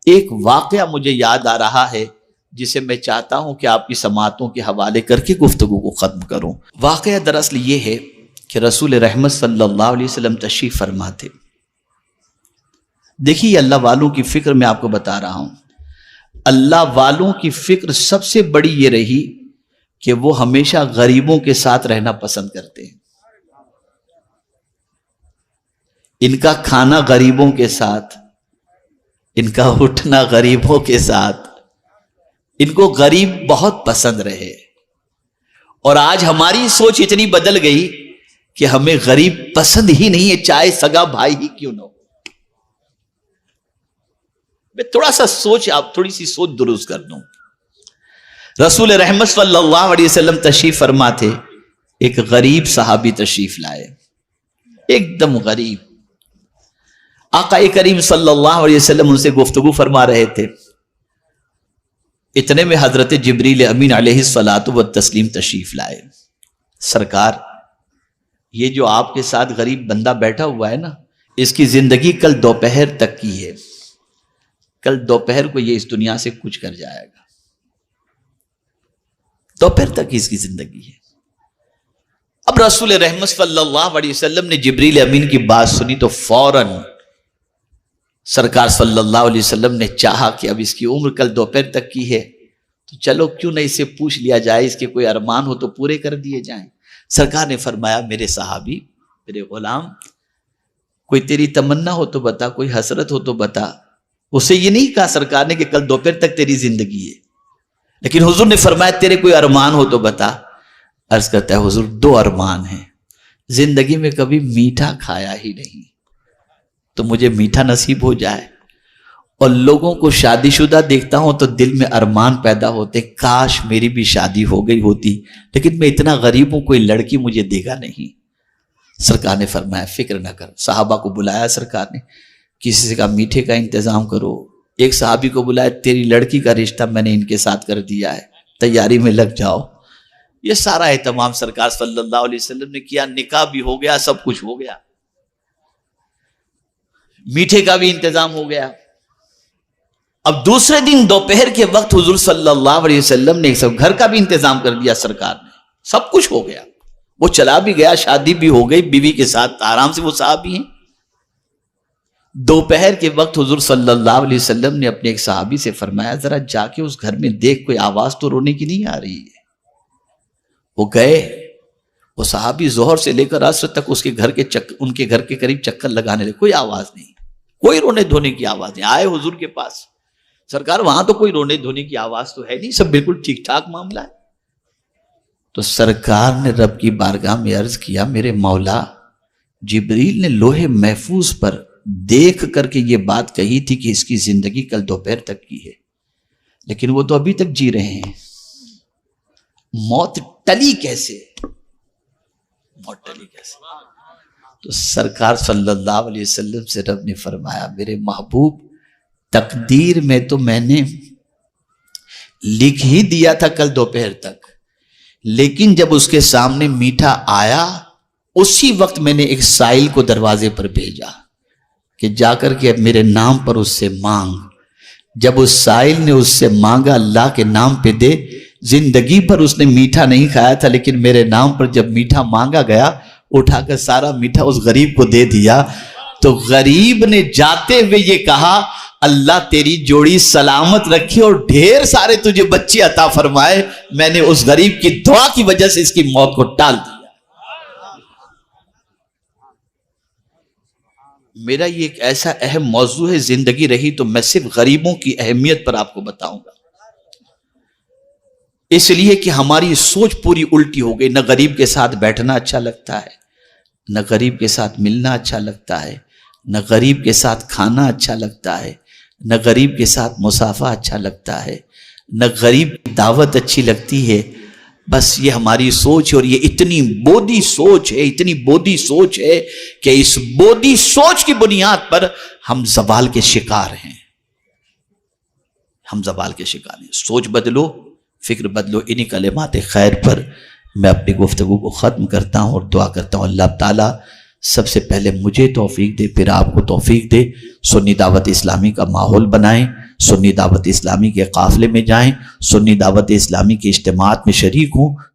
ایک واقعہ مجھے یاد آ رہا ہے جسے میں چاہتا ہوں کہ آپ کی سماعتوں کے حوالے کر کے گفتگو کو ختم کروں۔ واقعہ دراصل یہ ہے کہ رسول رحمت صلی اللہ علیہ وسلم تشریف فرما تھے۔ دیکھیے اللہ والوں کی فکر میں آپ کو بتا رہا ہوں، اللہ والوں کی فکر سب سے بڑی یہ رہی کہ وہ ہمیشہ غریبوں کے ساتھ رہنا پسند کرتے ہیں۔ ان کا کھانا غریبوں کے ساتھ، ان کا اٹھنا غریبوں کے ساتھ، ان کو غریب بہت پسند رہے۔ اور آج ہماری سوچ اتنی بدل گئی کہ ہمیں غریب پسند ہی نہیں ہے، چاہے سگا بھائی ہی کیوں نہ ہو۔ میں تھوڑا سا تھوڑی سی سوچ درست کر دوں۔ رسول رحمت صلی اللہ علیہ وسلم تشریف فرما تھے، ایک غریب صحابی تشریف لائے، ایک دم غریب۔ آقا کریم صلی اللہ علیہ وسلم ان سے گفتگو فرما رہے تھے، اتنے میں حضرت جبریل امین علیہ الصلاۃ والتسلیم تشریف لائے۔ سرکار، یہ جو آپ کے ساتھ غریب بندہ بیٹھا ہوا ہے نا، اس کی زندگی کل دوپہر تک کی ہے، کل دوپہر کو یہ اس دنیا سے کچھ کر جائے گا، دوپہر تک اس کی زندگی ہے۔ اب رسول رحمت صلی اللہ علیہ وسلم نے جبریل امین کی بات سنی تو فوراً سرکار صلی اللہ علیہ وسلم نے چاہا کہ اب اس کی عمر کل دوپہر تک کی ہے تو چلو کیوں نہ اسے پوچھ لیا جائے، اس کے کوئی ارمان ہو تو پورے کر دیے جائیں۔ سرکار نے فرمایا، میرے صحابی، میرے غلام، کوئی تیری تمنا ہو تو بتا، کوئی حسرت ہو تو بتا۔ اسے یہ نہیں کہا سرکار نے کہ کل دوپہر تک تیری زندگی ہے، لیکن حضور نے فرمایا تیرے کوئی ارمان ہو تو بتا۔ عرض کرتا ہے حضور دو ارمان ہیں، زندگی میں کبھی میٹھا کھایا ہی نہیں تو مجھے میٹھا نصیب ہو جائے، اور لوگوں کو شادی شدہ دیکھتا ہوں تو دل میں ارمان پیدا ہوتے، کاش میری بھی شادی ہو گئی ہوتی، لیکن میں اتنا غریب ہوں، کوئی لڑکی مجھے دے گا نہیں۔ سرکار نے فرمایا فکر نہ کر۔ صحابہ کو بلایا سرکار نے، کسی سے کہا میٹھے کا انتظام کرو۔ ایک صحابی کو بلایا، تیری لڑکی کا رشتہ میں نے ان کے ساتھ کر دیا ہے، تیاری میں لگ جاؤ۔ یہ سارا اہتمام سرکار صلی اللہ علیہ وسلم نے کیا، نکاح بھی ہو گیا، سب کچھ ہو گیا، میٹھے کا بھی انتظام ہو گیا۔ اب دوسرے دن دوپہر کے وقت حضور صلی اللہ علیہ وسلم نے سب گھر کا بھی انتظام کر دیا، سرکار نے، سب کچھ ہو گیا، وہ چلا بھی گیا، شادی بھی ہو گئی، بیوی کے ساتھ آرام سے وہ صحابی ہیں۔ دوپہر کے وقت حضور صلی اللہ علیہ وسلم نے اپنے ایک صحابی سے فرمایا، ذرا جا کے اس گھر میں دیکھ، کوئی آواز تو رونے کی نہیں آ رہی ہے۔ وہ گئے، وہ صحابی ظہر سے لے کر عصر تک اس کے گھر کے ان کے گھر کے قریب چکر لگانے لگے، کوئی آواز نہیں، کوئی رونے دھونے کی آواز نہیں۔ آئے حضور کے پاس، سرکار وہاں تو کوئی رونے دھونے کی آواز تو ہے نہیں، سب بالکل ٹھیک ٹھاک معاملہ ہے۔ تو سرکار نے رب کی بارگاہ میں عرض کیا، میرے مولا، جبریل نے لوح محفوظ پر دیکھ کر کے یہ بات کہی تھی کہ اس کی زندگی کل دوپہر تک کی ہے، لیکن وہ تو ابھی تک جی رہے ہیں، موت ٹلی کیسے؟ موت ٹلی کیسے؟ تو سرکار صلی اللہ علیہ وسلم سے رب نے فرمایا، میرے محبوب، تقدیر میں تو میں نے لکھ ہی دیا تھا کل دوپہر تک، لیکن جب اس کے سامنے میٹھا آیا، اسی وقت میں نے ایک سائل کو دروازے پر بھیجا کہ جا کر کے میرے نام پر اس سے مانگ۔ جب اس سائل نے اس سے مانگا، اللہ کے نام پہ دے، زندگی پر اس نے میٹھا نہیں کھایا تھا، لیکن میرے نام پر جب میٹھا مانگا گیا، اٹھا کر سارا میٹھا اس غریب کو دے دیا۔ تو غریب نے جاتے ہوئے یہ کہا، اللہ تیری جوڑی سلامت رکھے اور ڈھیر سارے تجھے بچے عطا فرمائے، میں نے اس غریب کی دعا کی وجہ سے اس کی موت کو ٹال دیا۔ میرا یہ ایک ایسا اہم موضوع ہے، زندگی رہی تو میں صرف غریبوں کی اہمیت پر آپ کو بتاؤں گا، اس لیے کہ ہماری سوچ پوری الٹی ہو گئی۔ نہ غریب کے ساتھ بیٹھنا اچھا لگتا ہے، نہ غریب کے ساتھ ملنا اچھا لگتا ہے، نہ غریب کے ساتھ کھانا اچھا لگتا ہے، نہ غریب کے ساتھ مصافحہ اچھا لگتا ہے، نہ غریب کی دعوت اچھی لگتی ہے۔ بس یہ ہماری سوچ ہے، اور یہ اتنی بودی سوچ ہے، اتنی بودی سوچ ہے کہ اس بودی سوچ کی بنیاد پر ہم زوال کے شکار ہیں، ہم زوال کے شکار ہیں۔ سوچ بدلو، فکر بدلو۔ انہی کلمات خیر پر میں اپنی گفتگو کو ختم کرتا ہوں اور دعا کرتا ہوں اللہ تعالیٰ سب سے پہلے مجھے توفیق دے، پھر آپ کو توفیق دے، سنی دعوت اسلامی کا ماحول بنائیں، سنی دعوت اسلامی کے قافلے میں جائیں، سنی دعوت اسلامی کے اجتماعات میں شریک ہوں،